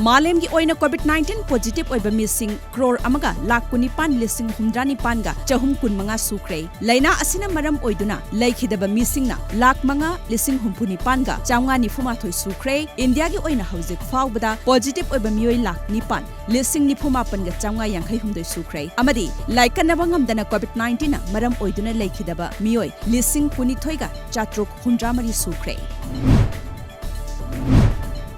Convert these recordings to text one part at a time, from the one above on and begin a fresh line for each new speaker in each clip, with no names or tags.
Malemgi oina COVID-19 positive oiba missing crore amaga lakh 19,965 ga chahum kunmanga sukre. Laina asina maram oiduna laikhidaba missing na lakh 5,65 ga chaunga nifumathoi sukre. India gi oina hauzik faubada positive oiba mioi lakh 9,095 ga chaunga yankhai humdoi sukre. Amadi laikanaba ngamdana COVID-19 na maram oiduna laikhidaba mioi 19,000 ga chatruk hundramari sukre.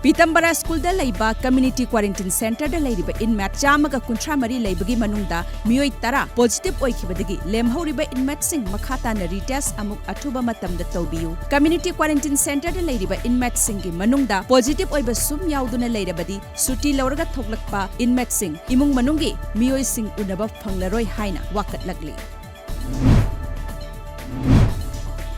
Pitambara School da laiba Community Quarantine Center da laiba inmate chamaga kuntramari laibagi manungda mioi tara positive oikhibadagi lemhoriba inmate sing makhata na retest amuk athuba matamda tawbiyu. Community Quarantine Center da laiba inmate singi manungda positive oiba sum yauduna lairabadi suti lauraga thoklakpa inmate sing imung manungi mioi sing unaba phanglaroi haina wakatlagli.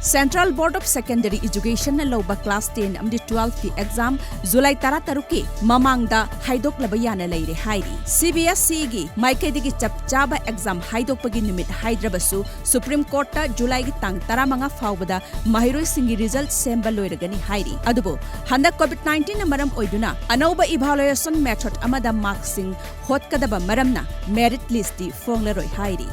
Central Board of Secondary Education na lawba class 10 amdi 12 ki exam July 13 ki mamangda haidok labayana laire hairi. CBSE gi maikaidigi chapchaba exam haidok pagi numit haidrabasu Supreme Court ta July gi tang 15 faubada mahiroi singi result semba loiragani hairi. Adubo handa COVID-19 na maram oiduna anauba evaluation method amada mark sing hotkadaba maramna merit list di fonglaroi hairi.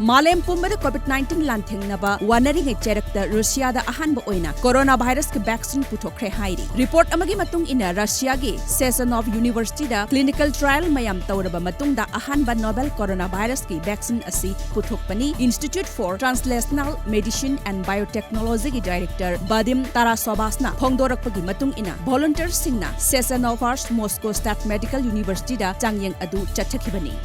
Malem pumbada COVID-19 lanthengnaba wanaring cherakta Russia da ahanba oina coronavirus ke vaccine puthokre hairi. Report amagi matung ina Russia gi Sessionov University da clinical trial mayam tawraba matung da ahanba novel coronavirus ki vaccine asi puthokpani Institute for Translational Medicine and Biotechnology gi director Badim Tarasovasna phongdorakpagi matung ina volunteers singna Sessionov Moscow State Medical University da changyang adu chathakibani.